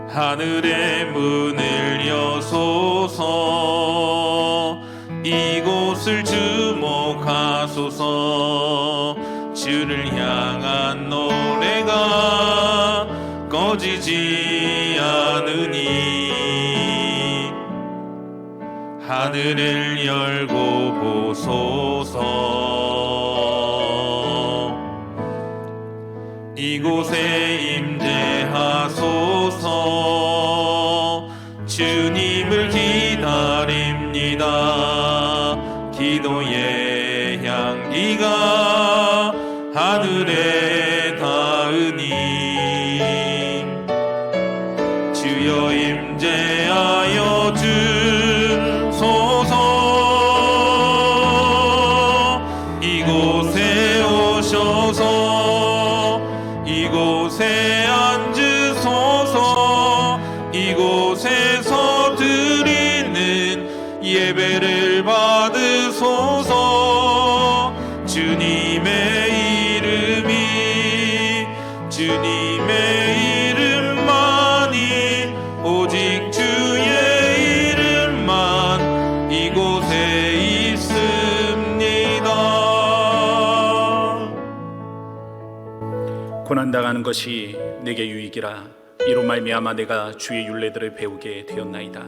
하늘의 문을 여소서. 이곳을 주목하소서. 주를 향한 노래가 꺼지지 않으니 하늘을 열고 보소서. 이곳에 임재하소서. 주님을 기다립니다. 기도의 향기가 하늘에 닿으니 주여 임재하여 주소서. 이곳에 오셔서 이곳에 앉으소서. 이곳에서 드리는 예배를 받으소서. 주님의 이름만이 오직 주의 이름만 이곳에 있습니다. 고난당하는 것이 내게 유익이라. 이로 말미암아 내가 주의 율례들을 배우게 되었나이다.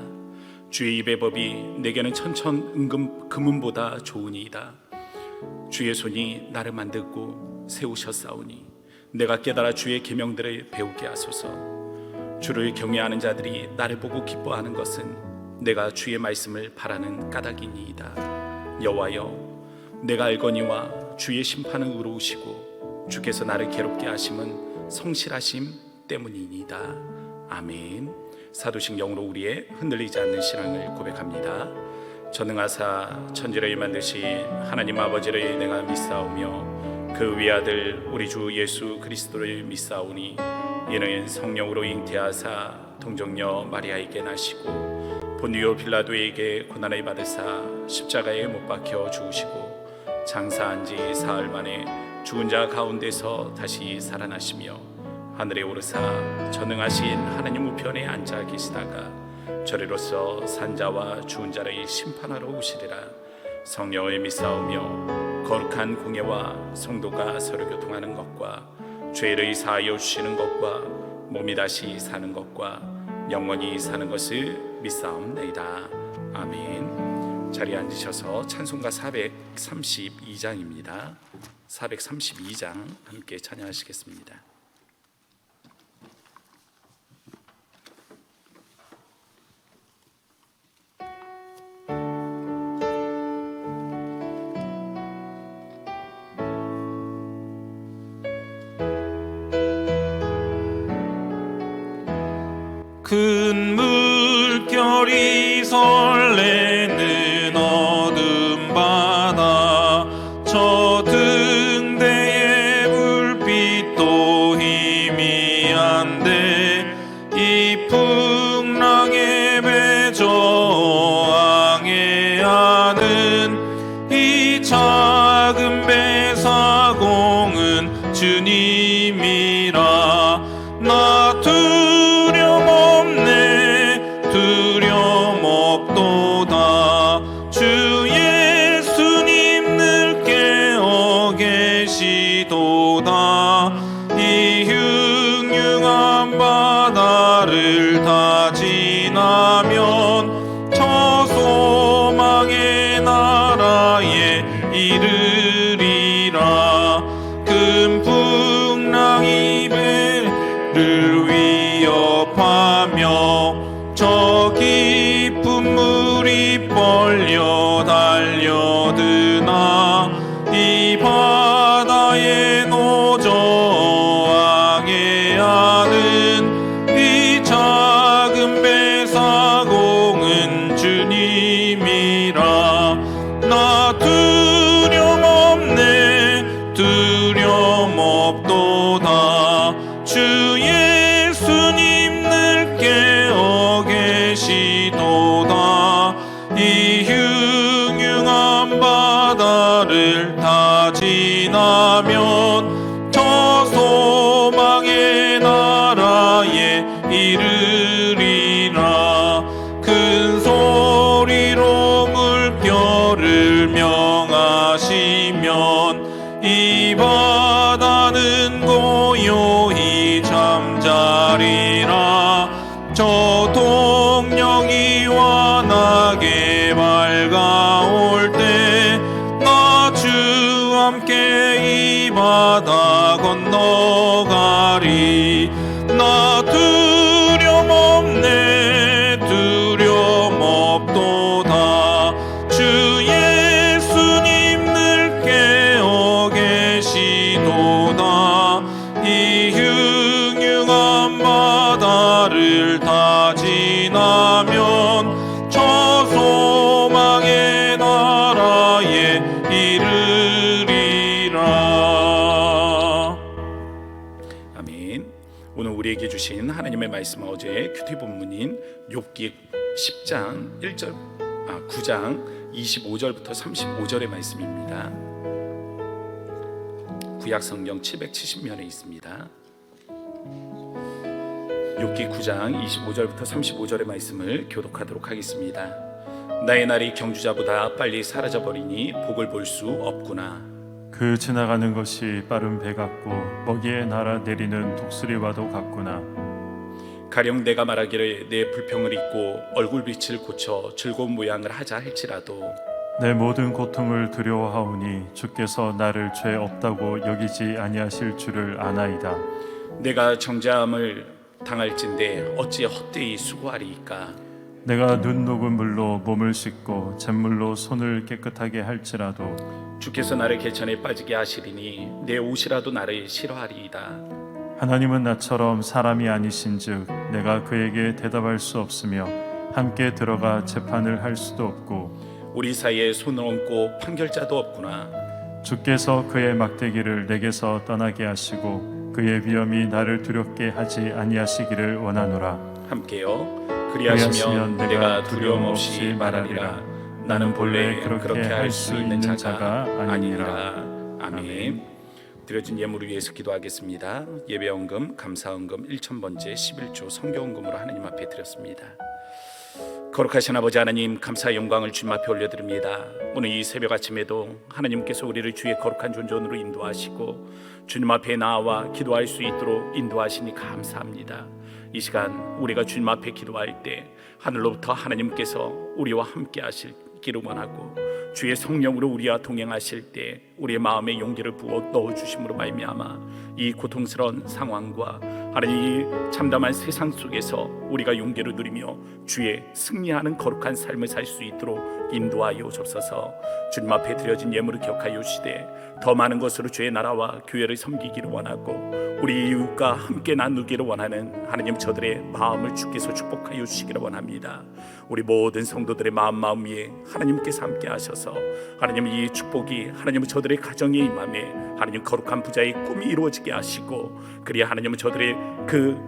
주의 입의 법이 내게는 천천은금 금은보다 좋으니이다. 주의 손이 나를 만들고 세우셨사오니 내가 깨달아 주의 계명들을 배우게 하소서. 주를 경외하는 자들이 나를 보고 기뻐하는 것은 내가 주의 말씀을 바라는 까닭이니이다. 여호와여, 내가 알거니와 주의 심판은 의로우시고 주께서 나를 괴롭게 하심은 성실하심 때문이니이다. 아멘. 사도신 영으로 우리의 흔들리지 않는 신앙을 고백합니다. 전능하사 천지를 만드신 하나님 아버지를 내가 믿사오며 그 외아들 우리 주 예수 그리스도를 믿사오니 이는 성령으로 잉태하사 동정녀 마리아에게 나시고 본디오 빌라도에게 고난을 받으사 십자가에 못 박혀 죽으시고 장사한 지 사흘 만에 죽은 자 가운데서 다시 살아나시며 하늘에 오르사 전능하신 하나님 우편에 앉아 계시다가 저리로서 산자와 죽은 자를 심판하러 오시리라. 성령을 믿사오며 거룩한 공예와 성도가 서로 교통하는 것과 죄를 사하여 주시는 것과 몸이 다시 사는 것과 영원히 사는 것을 믿사옵나이다. 아멘. 자리에 앉으셔서 찬송가 432장입니다. 432장 함께 찬양하시겠습니다. 큰 물결이 설레는 어둠 바다 저 등대의 불빛도 희미한데 이 풍랑에 배저항해하는 이 작은 배사공은 주님이라. 나 두려움 없도다. 주 예수님 늘 깨어 계시도다. 이 흉흉한 바다를 다 지나면 저 소망의 나라에 이르리라. 큰 풍랑이 배를 위협하며 저 깊은 물이 벌려 달려드나 이 바다에 노저항해하는 이 작은 배사공은 주님이라. 나 두려움 없도다. 주 예수님 늘 깨어 계시도다. 이 흉흉한 바 이르리라. 큰 소리로 물결을 명하시면 이 바다는 고요히 잠자리라. 저 동력이 환하게 밝아올 때 나 주 함께 이 바다 건너가리. 나 두려움 없네, 두려움 없도다. 주 예수님 늘 깨어 계시도다. 이 흉흉한 바다를 다 지나면 저 소망의 나라에 이르리라. 아멘. 오늘 우리에게 주신 하나님의 말씀은 어제 큐티 본문인 욥기 10장 9장 25절부터 35절의 말씀입니다. 구약 성경 770면에 있습니다. 욥기 9장 25절부터 35절의 말씀을 교독하도록 하겠습니다. 나의 날이 경주자보다 빨리 사라져버리니 복을 볼 수 없구나. 그 지나가는 것이 빠른 배 같고 먹이에 날아내리는 독수리와도 같구나. 가령 내가 말하기를 내 불평을 잊고 얼굴빛을 고쳐 즐거운 모양을 하자 할지라도 내 모든 고통을 두려워하오니 주께서 나를 죄 없다고 여기지 아니하실 줄을 아나이다. 내가 정죄함을 당할진대 어찌 헛되이 수고하리이까. 내가 눈 녹은 물로 몸을 씻고 잿물로 손을 깨끗하게 할지라도 주께서 나를 개천에 빠지게 하시리니 내 옷이라도 나를 싫어하리이다. 하나님은 나처럼 사람이 아니신즉 내가 그에게 대답할 수 없으며 함께 들어가 재판을 할 수도 없고 우리 사이에 손을 얹고 판결자도 없구나. 주께서 그의 막대기를 내게서 떠나게 하시고 그의 위엄이 나를 두렵게 하지 아니하시기를 원하노라. 함께요. 그리하시면 내가 두려움 없이 말하리라. 나는 본래 그렇게 할 수 있는 자가 아니니라. 아멘. 드려진 예물을 위해서 기도하겠습니다. 예배헌금, 감사헌금 1000번째 11조 성경헌금으로 하나님 앞에 드렸습니다. 거룩하신 아버지 하나님, 감사 영광을 주님 앞에 올려드립니다. 오늘 이 새벽 아침에도 하나님께서 우리를 주의 거룩한 존전으로 인도하시고 주님 앞에 나와 기도할 수 있도록 인도하시니 감사합니다. 이 시간 우리가 주님 앞에 기도할 때 하늘로부터 하나님께서 우리와 함께 하시기를 원하고 주의 성령으로 우리와 동행하실 때 우리의 마음에 용기를 부어 넣어주심으로 말미암아 이 고통스러운 상황과 하나님 이 참담한 세상 속에서 우리가 용기를 누리며 주의 승리하는 거룩한 삶을 살 수 있도록 인도하여 주옵소서. 주님 앞에 드려진 예물을 기억하여 주시되 더 많은 것으로 주의 나라와 교회를 섬기기를 원하고 우리 이웃과 함께 나누기를 원하는 하나님 저들의 마음을 주께서 축복하여 주시기를 원합니다. 우리 모든 성도들의 마음 위에 하나님께서 함께 하셔서 하나님 이 축복이 하나님 저들의 가정에 임함에 하나님 거룩한 부자의 꿈이 이루어지게 하시고 그리야 하나님은 저들의 그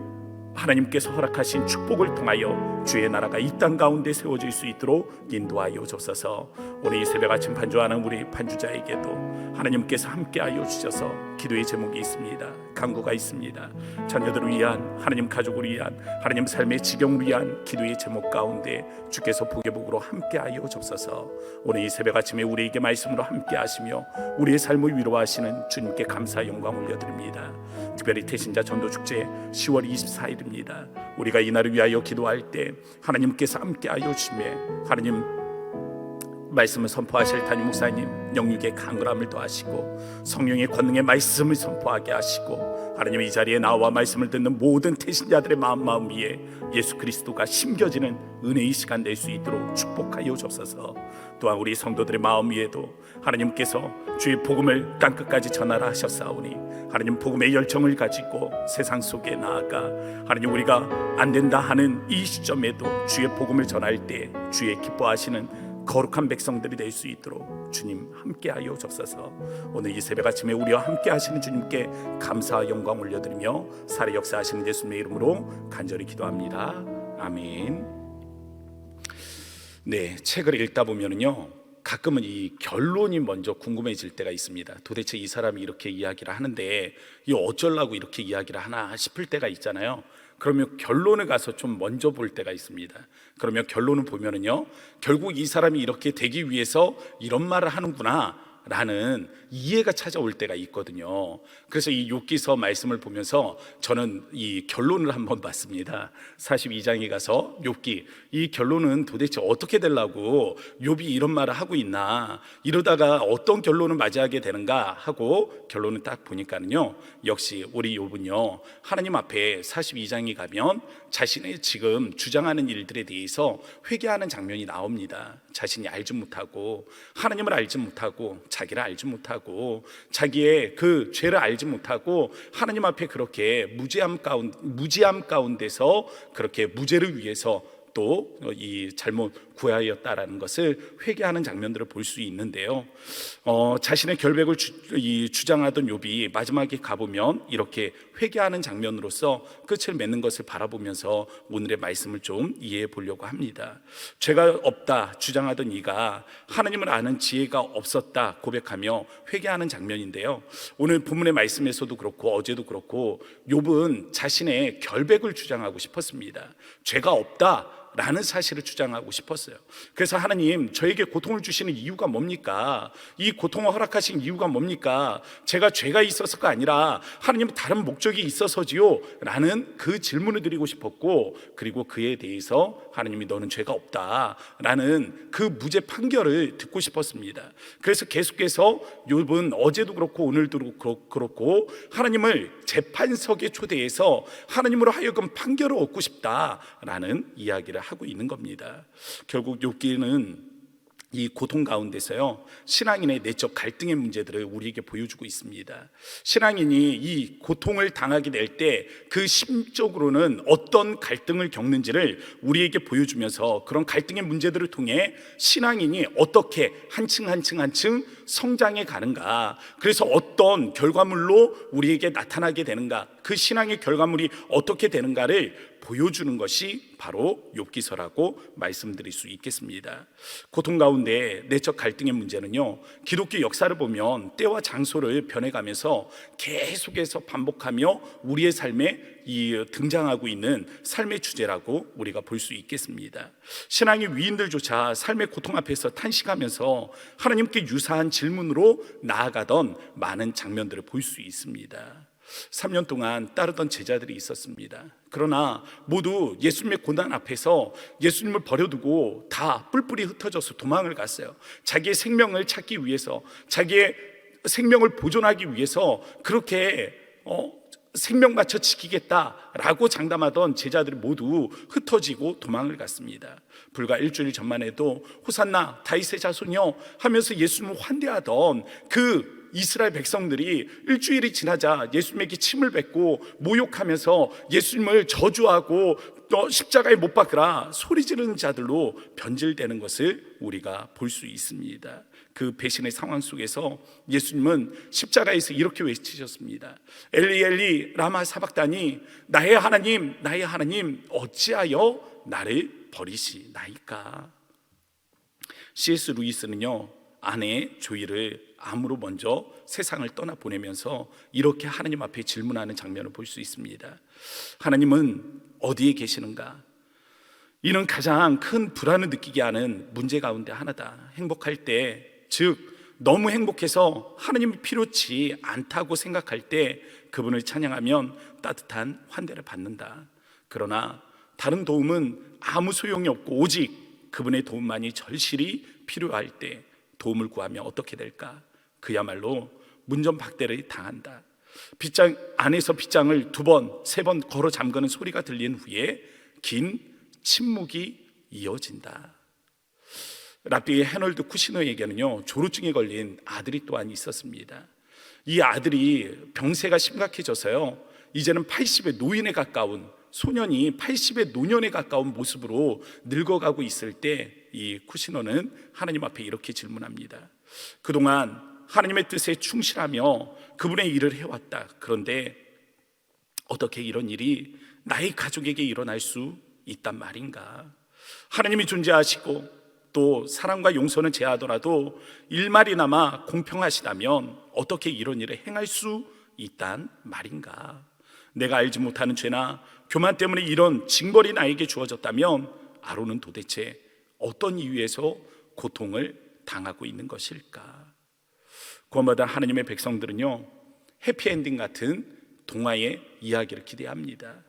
하나님께서 허락하신 축복을 통하여 주의 나라가 이 땅 가운데 세워질 수 있도록 인도하여 주옵소서. 오늘 이 새벽 아침 반주하는 우리 반주자에게도 하나님께서 함께하여 주셔서 기도의 제목이 있습니다. 간구가 있습니다. 자녀들을 위한 하나님 가족을 위한 하나님 삶의 지경을 위한 기도의 제목 가운데 주께서 복의 복으로 함께하여 주옵소서. 오늘 이 새벽 아침에 우리에게 말씀으로 함께하시며 우리의 삶을 위로하시는 주님께 감사 영광 올려드립니다. 특별히 태신자 전도축제 10월 24일입니다. 우리가 이날을 위하여 기도할 때 하나님께서 함께하여 주시매 하나님 말씀을 선포하실 담임 목사님 영육의 강건함을 더하시고 성령의 권능의 말씀을 선포하게 하시고 하나님 이 자리에 나와 말씀을 듣는 모든 태신자들의 마음 위에 예수 그리스도가 심겨지는 은혜의 시간 될 수 있도록 축복하여 주옵소서. 또한 우리 성도들의 마음 위에도 하나님께서 주의 복음을 땅끝까지 전하라 하셨사오니 하나님 복음의 열정을 가지고 세상 속에 나아가 하나님 우리가 안 된다 하는 이 시점에도 주의 복음을 전할 때 주의 기뻐하시는 거룩한 백성들이 될 수 있도록 주님 함께하여 주옵소서. 오늘 이 새벽 아침에 우리와 함께하시는 주님께 감사와 영광 올려드리며 살해 역사하시는 예수님의 이름으로 간절히 기도합니다. 아멘. 네, 책을 읽다 보면요 가끔은 이 결론이 먼저 궁금해질 때가 있습니다. 도대체 이 사람이 이렇게 이야기를 하는데 이 어쩌려고 이렇게 이야기를 하나 싶을 때가 있잖아요. 그러면 결론을 가서 좀 먼저 볼 때가 있습니다. 그러면 결론을 보면은요, 결국 이 사람이 이렇게 되기 위해서 이런 말을 하는구나 라는 이해가 찾아올 때가 있거든요. 그래서 이 욥기서 말씀을 보면서 저는 이 결론을 한번 봤습니다. 42장에 가서 욥기, 이 결론은 도대체 어떻게 되려고 욥이 이런 말을 하고 있나, 이러다가 어떤 결론을 맞이하게 되는가 하고 결론을 딱 보니까는요, 역시 우리 욥은요, 하나님 앞에 42장에 가면 자신의 지금 주장하는 일들에 대해서 회개하는 장면이 나옵니다. 자신이 알지 못하고, 하나님을 알지 못하고, 자기를 알지 못하고, 자기의 그 죄를 알지 못하고, 하나님 앞에 그렇게 무지함 가운데서 그렇게 무죄를 위해서 또 이 잘못 구하였다라는 것을 회개하는 장면들을 볼 수 있는데요. 자신의 결백을 주장하던 욥이 마지막에 가보면 이렇게 회개하는 장면으로서 끝을 맺는 것을 바라보면서 오늘의 말씀을 좀 이해해 보려고 합니다. 죄가 없다 주장하던 이가 하나님을 아는 지혜가 없었다 고백하며 회개하는 장면인데요. 오늘 본문의 말씀에서도 그렇고 어제도 그렇고 욥은 자신의 결백을 주장하고 싶었습니다. 죄가 없다 라는 사실을 주장하고 싶었어요. 그래서 하나님, 저에게 고통을 주시는 이유가 뭡니까? 이 고통을 허락하신 이유가 뭡니까? 제가 죄가 있어서가 아니라 하나님은 다른 목적이 있어서지요? 라는 그 질문을 드리고 싶었고, 그리고 그에 대해서 하나님이 너는 죄가 없다 라는 그 무죄 판결을 듣고 싶었습니다. 그래서 계속해서 욥은 어제도 그렇고 오늘도 그렇고 하나님을 재판석에 초대해서 하나님으로 하여금 판결을 얻고 싶다라는 이야기를 하고 있는 겁니다. 결국 욥기는 이 고통 가운데서요, 신앙인의 내적 갈등의 문제들을 우리에게 보여주고 있습니다. 신앙인이 이 고통을 당하게 될 때 그 심적으로는 어떤 갈등을 겪는지를 우리에게 보여주면서 그런 갈등의 문제들을 통해 신앙인이 어떻게 한층 성장해 가는가, 그래서 어떤 결과물로 우리에게 나타나게 되는가, 그 신앙의 결과물이 어떻게 되는가를 보여주는 것이 바로 욥기서라고 말씀드릴 수 있겠습니다. 고통 가운데 내적 갈등의 문제는요, 기독교 역사를 보면 때와 장소를 변해가면서 계속해서 반복하며 우리의 삶에 등장하고 있는 삶의 주제라고 우리가 볼 수 있겠습니다. 신앙의 위인들조차 삶의 고통 앞에서 탄식하면서 하나님께 유사한 질문으로 나아가던 많은 장면들을 볼 수 있습니다. 3년 동안 따르던 제자들이 있었습니다. 그러나 모두 예수님의 고난 앞에서 예수님을 버려두고 다 뿔뿔이 흩어져서 도망을 갔어요. 자기의 생명을 찾기 위해서, 자기의 생명을 보존하기 위해서 그렇게 생명 바쳐 지키겠다라고 장담하던 제자들이 모두 흩어지고 도망을 갔습니다. 불과 일주일 전만 해도 호산나 다윗의 자손이여 하면서 예수님을 환대하던 그 이스라엘 백성들이 일주일이 지나자 예수님에게 침을 뱉고 모욕하면서 예수님을 저주하고 또 십자가에 못 박으라 소리 지르는 자들로 변질되는 것을 우리가 볼 수 있습니다. 그 배신의 상황 속에서 예수님은 십자가에서 이렇게 외치셨습니다. 엘리 엘리 라마 사박다니, 나의 하나님 어찌하여 나를 버리시나이까. C.S. 루이스는요, 아내의 조이를 암으로 먼저 세상을 떠나보내면서 이렇게 하나님 앞에 질문하는 장면을 볼 수 있습니다. 하나님은 어디에 계시는가? 이는 가장 큰 불안을 느끼게 하는 문제 가운데 하나다. 행복할 때, 즉 너무 행복해서 하나님이 필요치 않다고 생각할 때 그분을 찬양하면 따뜻한 환대를 받는다. 그러나 다른 도움은 아무 소용이 없고 오직 그분의 도움만이 절실히 필요할 때 도움을 구하면 어떻게 될까? 그야말로 문전박대를 당한다. 빗장 안에서 빗장을 2번, 3번 걸어 잠그는 소리가 들린 후에 긴 침묵이 이어진다. 랍비 해널드 쿠시너에게는요, 조루증에 걸린 아들이 또한 있었습니다. 이 아들이 병세가 심각해져서요, 이제는 80의 노인에 가까운, 소년이 80의 노년에 가까운 모습으로 늙어가고 있을 때 이 쿠시너는 하나님 앞에 이렇게 질문합니다. 그동안 하나님의 뜻에 충실하며 그분의 일을 해왔다. 그런데 어떻게 이런 일이 나의 가족에게 일어날 수 있단 말인가? 하나님이 존재하시고 또 사랑과 용서는 제하더라도 일말이나마 공평하시다면 어떻게 이런 일을 행할 수 있단 말인가? 내가 알지 못하는 죄나 교만 때문에 이런 징벌이 나에게 주어졌다면 아론은 도대체 어떤 이유에서 고통을 당하고 있는 것일까? 구원받은 하나님의 백성들은요, 해피엔딩 같은 동화의 이야기를 기대합니다.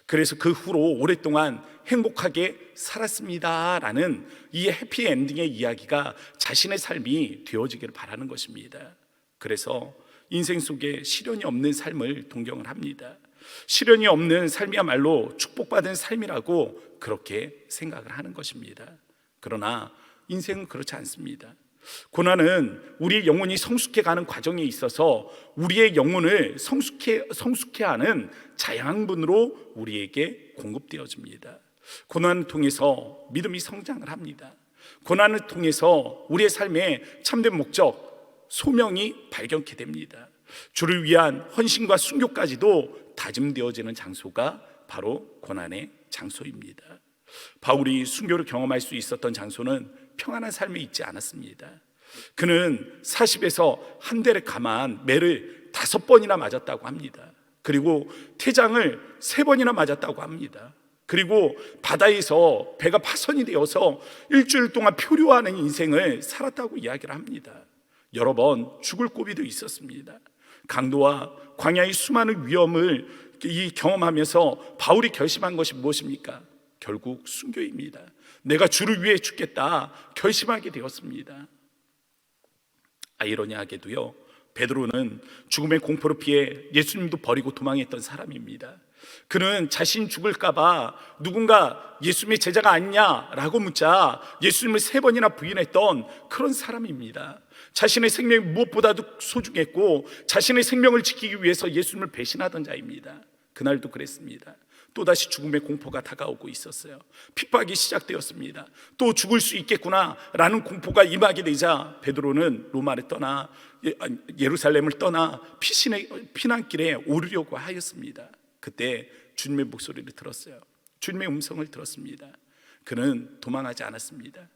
그래서 그 후로 오랫동안 행복하게 살았습니다라는 이 해피엔딩의 이야기가 자신의 삶이 되어지기를 바라는 것입니다. 그래서 인생 속에 시련이 없는 삶을 동경을 합니다. 시련이 없는 삶이야말로 축복받은 삶이라고 그렇게 생각을 하는 것입니다. 그러나 인생은 그렇지 않습니다. 고난은 우리의 영혼이 성숙해가는 과정에 있어서 우리의 영혼을 성숙해하는 자양분으로 우리에게 공급되어집니다. 고난을 통해서 믿음이 성장을 합니다. 고난을 통해서 우리의 삶의 참된 목적, 소명이 발견케 됩니다. 주를 위한 헌신과 순교까지도 다짐되어지는 장소가 바로 고난의 장소입니다. 바울이 순교를 경험할 수 있었던 장소는 평안한 삶에 있지 않았습니다. 그는 40에서 한 대를 감한 매를 5번이나 맞았다고 합니다. 그리고 태장을 3번이나 맞았다고 합니다. 그리고 바다에서 배가 파손이 되어서 일주일 동안 표류하는 인생을 살았다고 이야기를 합니다. 여러 번 죽을 고비도 있었습니다. 강도와 광야의 수많은 위험을 경험하면서 바울이 결심한 것이 무엇입니까? 결국 순교입니다. 내가 주를 위해 죽겠다 결심하게 되었습니다. 아이러니하게도요, 베드로는 죽음의 공포를 피해 예수님도 버리고 도망했던 사람입니다. 그는 자신 죽을까봐 누군가 예수님의 제자가 아니냐라고 묻자 예수님을 3번이나 부인했던 그런 사람입니다. 자신의 생명이 무엇보다도 소중했고 자신의 생명을 지키기 위해서 예수님을 배신하던 자입니다. 그날도 그랬습니다. 또다시 죽음의 공포가 다가오고 있었어요. 핍박이 시작되었습니다. 또 죽을 수 있겠구나라는 공포가 임하게 되자 베드로는 로마를 떠나 예루살렘을 떠나 피난길에 오르려고 하였습니다. 그때 주님의 목소리를 들었어요. 주님의 음성을 들었습니다. 그는 도망하지 않았습니다.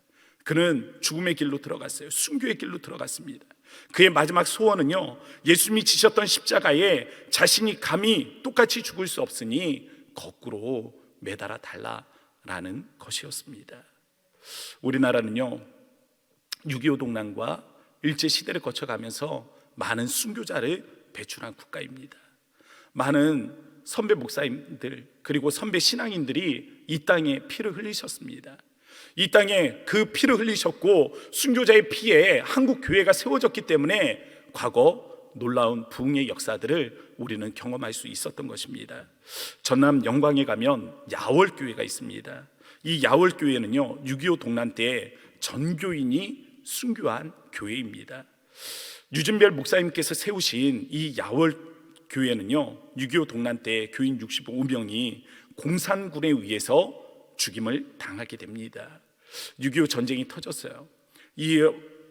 그는 죽음의 길로 들어갔어요. 순교의 길로 들어갔습니다. 그의 마지막 소원은요, 예수님이 지셨던 십자가에 자신이 감히 똑같이 죽을 수 없으니 거꾸로 매달아 달라라는 것이었습니다. 우리나라는요, 6.25 동란과 일제시대를 거쳐가면서 많은 순교자를 배출한 국가입니다. 많은 선배 목사님들 그리고 선배 신앙인들이 이 땅에 피를 흘리셨습니다. 이 땅에 그 피를 흘리셨고 순교자의 피에 한국 교회가 세워졌기 때문에 과거 놀라운 부흥의 역사들을 우리는 경험할 수 있었던 것입니다. 전남 영광에 가면 야월교회가 있습니다. 이 야월교회는요, 6.25 동란 때 전교인이 순교한 교회입니다. 유진별 목사님께서 세우신 이 야월교회는요, 6.25 동란 때 교인 65명이 공산군에 의해서 죽임을 당하게 됩니다. 6.25 전쟁이 터졌어요. 이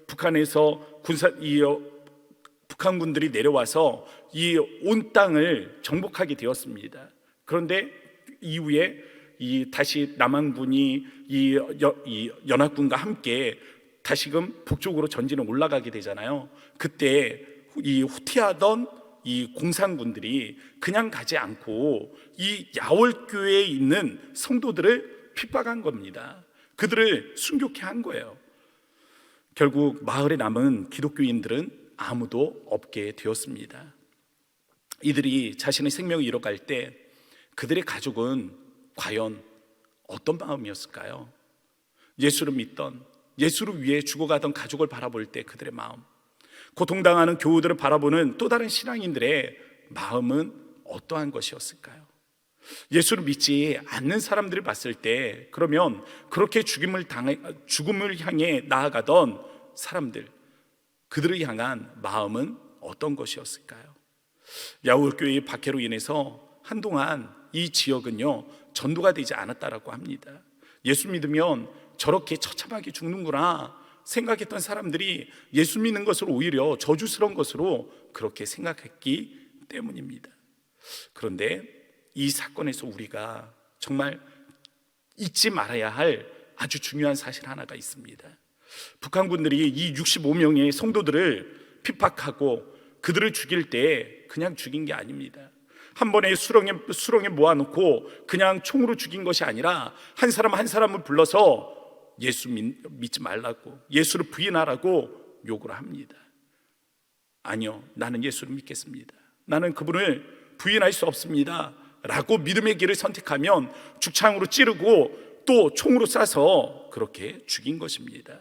북한에서 북한군들이 내려와서 이 온 땅을 정복하게 되었습니다. 그런데 이후에 다시 남한군이 연합군과 함께 다시금 북쪽으로 전진을 올라가게 되잖아요. 그때 이 후퇴하던 이 공산군들이 그냥 가지 않고 이 야월교회에 있는 성도들을 핍박한 겁니다. 그들을 순교케 한 거예요. 결국 마을에 남은 기독교인들은 아무도 없게 되었습니다. 이들이 자신의 생명을 잃어갈 때 그들의 가족은 과연 어떤 마음이었을까요? 예수를 믿던, 예수를 위해 죽어가던 가족을 바라볼 때 그들의 마음, 고통당하는 교우들을 바라보는 또 다른 신앙인들의 마음은 어떠한 것이었을까요? 예수를 믿지 않는 사람들을 봤을 때, 그러면 그렇게 죽음을 향해 나아가던 사람들, 그들을 향한 마음은 어떤 것이었을까요? 야울교회의 박해로 인해서 한동안 이 지역은요, 전도가 되지 않았다라고 합니다. 예수 믿으면 저렇게 처참하게 죽는구나 생각했던 사람들이 예수 믿는 것을 오히려 저주스러운 것으로 그렇게 생각했기 때문입니다. 그런데 이 사건에서 우리가 정말 잊지 말아야 할 아주 중요한 사실 하나가 있습니다. 북한군들이 이 65명의 성도들을 핍박하고 그들을 죽일 때 그냥 죽인 게 아닙니다. 한 번에 수렁에 모아놓고 그냥 총으로 죽인 것이 아니라 한 사람 한 사람을 불러서 예수 믿지 말라고, 예수를 부인하라고 요구를 합니다. 아니요, 나는 예수를 믿겠습니다, 나는 그분을 부인할 수 없습니다 라고 믿음의 길을 선택하면 죽창으로 찌르고 또 총으로 쏴서 그렇게 죽인 것입니다.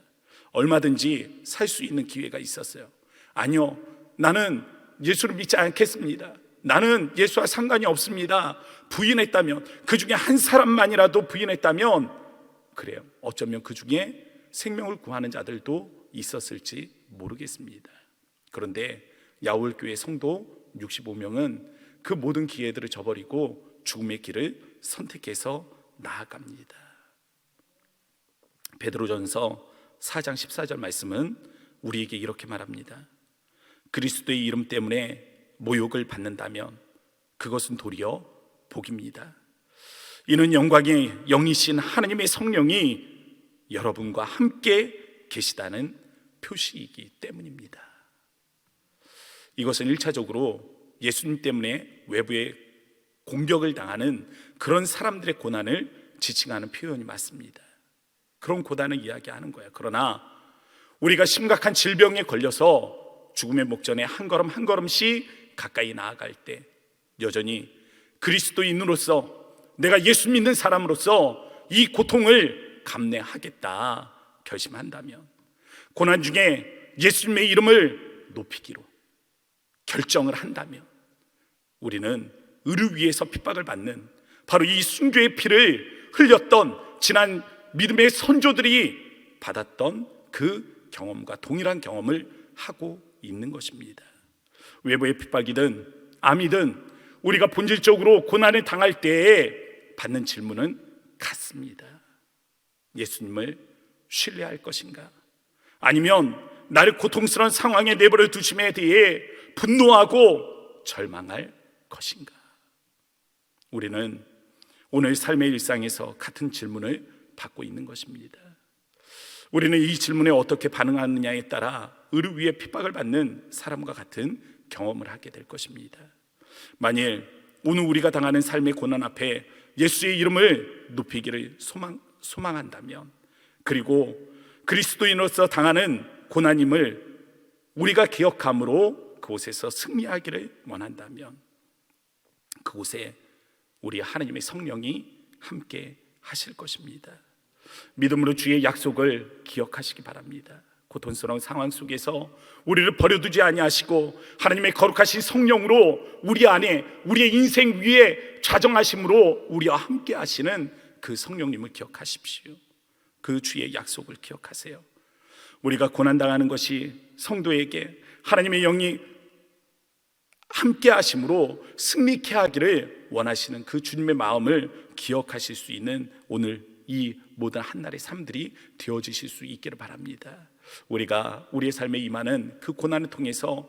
얼마든지 살 수 있는 기회가 있었어요. 아니요, 나는 예수를 믿지 않겠습니다, 나는 예수와 상관이 없습니다 부인했다면, 그 중에 한 사람만이라도 부인했다면, 그래요, 어쩌면 그 중에 생명을 구하는 자들도 있었을지 모르겠습니다. 그런데 야울교회 성도 65명은 그 모든 기회들을 저버리고 죽음의 길을 선택해서 나아갑니다. 베드로전서 4장 14절 말씀은 우리에게 이렇게 말합니다. 그리스도의 이름 때문에 모욕을 받는다면 그것은 도리어 복입니다. 이는 영광의 영이신 하나님의 성령이 여러분과 함께 계시다는 표시이기 때문입니다. 이것은 1차적으로 예수님 때문에 외부에 공격을 당하는 그런 사람들의 고난을 지칭하는 표현이 맞습니다. 그런 고난을 이야기하는 거예요. 그러나 우리가 심각한 질병에 걸려서 죽음의 목전에 한 걸음 한 걸음씩 가까이 나아갈 때 여전히 그리스도인으로서, 내가 예수 믿는 사람으로서 이 고통을 감내하겠다 결심한다면, 고난 중에 예수님의 이름을 높이기로 결정을 한다면, 우리는 의를 위해서 핍박을 받는 바로 이 순교의 피를 흘렸던 지난 믿음의 선조들이 받았던 그 경험과 동일한 경험을 하고 있는 것입니다. 외부의 핍박이든 암이든 우리가 본질적으로 고난을 당할 때에 받는 질문은 같습니다. 예수님을 신뢰할 것인가? 아니면 나를 고통스러운 상황에 내버려 두심에 대해 분노하고 절망할 것인가? 우리는 오늘 삶의 일상에서 같은 질문을 받고 있는 것입니다. 우리는 이 질문에 어떻게 반응하느냐에 따라 의를 위해 핍박을 받는 사람과 같은 경험을 하게 될 것입니다. 만일 오늘 우리가 당하는 삶의 고난 앞에 예수의 이름을 높이기를 소망한다면, 그리고 그리스도인으로서 당하는 고난임을 우리가 기억함으로 그곳에서 승리하기를 원한다면, 그곳에 우리 하나님의 성령이 함께 하실 것입니다. 믿음으로 주의 약속을 기억하시기 바랍니다. 고통스러운 상황 속에서 우리를 버려두지 아니하시고 하나님의 거룩하신 성령으로 우리 안에, 우리의 인생 위에 좌정하심으로 우리와 함께 하시는 그 성령님을 기억하십시오. 그 주의 약속을 기억하세요. 우리가 고난당하는 것이 성도에게 하나님의 영이 함께 하심으로 승리케 하기를 원하시는 그 주님의 마음을 기억하실 수 있는 오늘 이 모든 한날의 삶들이 되어지실 수 있기를 바랍니다. 우리가 우리의 삶에 임하는 그 고난을 통해서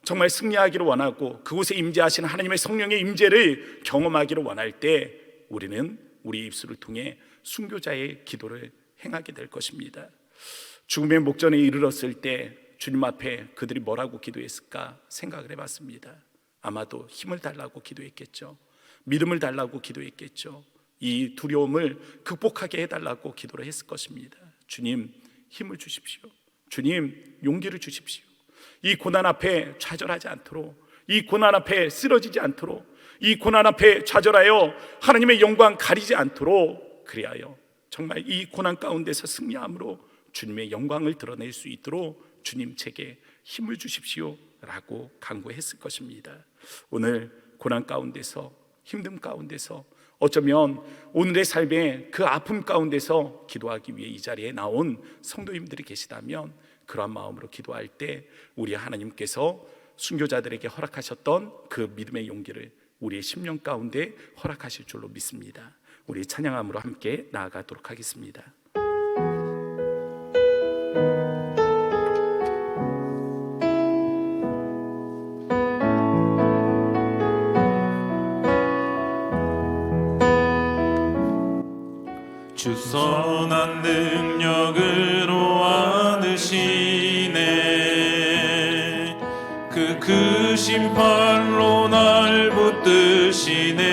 정말 승리하기를 원하고 그곳에 임재하시는 하나님의 성령의 임재를 경험하기를 원할 때, 우리는 우리 입술을 통해 순교자의 기도를 행하게 될 것입니다. 죽음의 목전에 이르렀을 때 주님 앞에 그들이 뭐라고 기도했을까 생각을 해봤습니다. 아마도 힘을 달라고 기도했겠죠. 믿음을 달라고 기도했겠죠. 이 두려움을 극복하게 해달라고 기도를 했을 것입니다. 주님, 힘을 주십시오. 주님, 용기를 주십시오. 이 고난 앞에 좌절하지 않도록, 이 고난 앞에 쓰러지지 않도록, 이 고난 앞에 좌절하여 하나님의 영광 가리지 않도록, 그리하여 정말 이 고난 가운데서 승리함으로 주님의 영광을 드러낼 수 있도록 주님 제게 힘을 주십시오 라고 간구했을 것입니다. 오늘 고난 가운데서, 힘듦 가운데서, 어쩌면 오늘의 삶의 그 아픔 가운데서 기도하기 위해 이 자리에 나온 성도님들이 계시다면, 그러한 마음으로 기도할 때 우리 하나님께서 순교자들에게 허락하셨던 그 믿음의 용기를 우리의 심령 가운데 허락하실 줄로 믿습니다. 우리 찬양함으로 함께 나아가도록 하겠습니다. 주 선한 능력으로 안으시네. 그 그 심판로 날 붙드시네.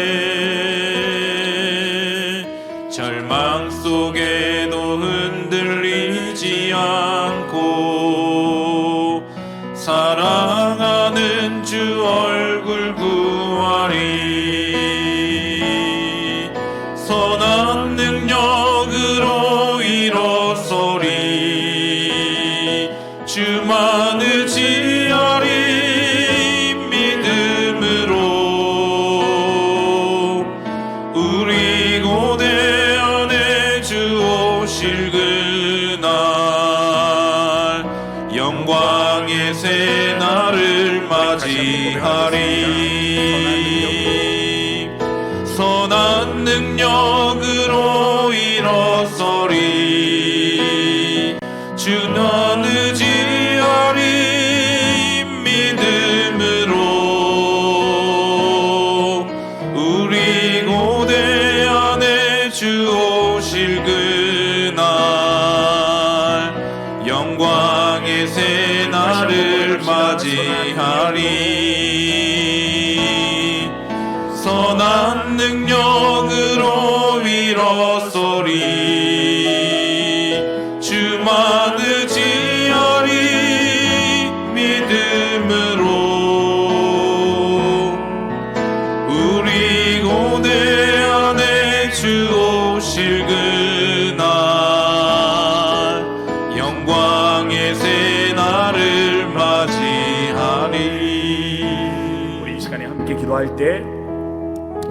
절망 속에도 흔들리지 않고 사랑하는 주 얼굴 구하리. 선한 능력으로 일어서리. 주만 의지하리. 믿음으로 우리 고대 안에 주 오실 그날 영광의 새 날을 맞이하리. 선한 능력으로 일어서리. 주만 의지하리. 믿음으로 우리 고대 안에 주 오실 그날 영광의 새 날을 맞이하리. 선한 능력으로 일어서리. 주만 의지하리. 믿음으로 우리 고대 안에 주 오실 그날 영광의 새 날을 맞이하리. 우리 이 시간에 함께 기도할 때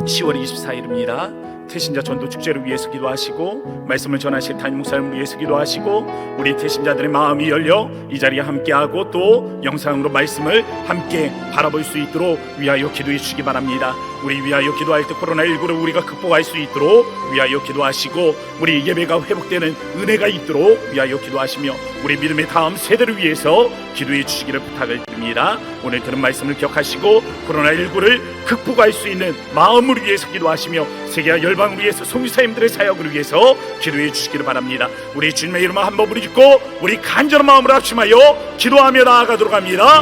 10월 24일입니다. 태신자 전도 축제를 위해서 기도하시고 말씀을 전하실 담임 목사님을 위해서 기도하시고 우리 태신자들의 마음이 열려 이 자리에 함께하고 또 영상으로 말씀을 함께 바라볼 수 있도록 위하여 기도해 주시기 바랍니다. 우리 위하여 기도할 때 코로나19를 우리가 극복할 수 있도록 위하여 기도하시고 우리 예배가 회복되는 은혜가 있도록 위하여 기도하시며 우리 믿음의 다음 세대를 위해서 기도해 주시기를 부탁을 드립니다. 오늘 들은 말씀을 기억하시고 코로나19를 극복할 수 있는 마음을 위해서 기도하시며 세계와 열방을 위해서 선교사님들의 사역을 위해서 기도해 주시기를 바랍니다. 우리 주님의 이름을 한번 부르짖고 우리 간절한 마음으로 합심하여 기도하며 나아가도록 합니다.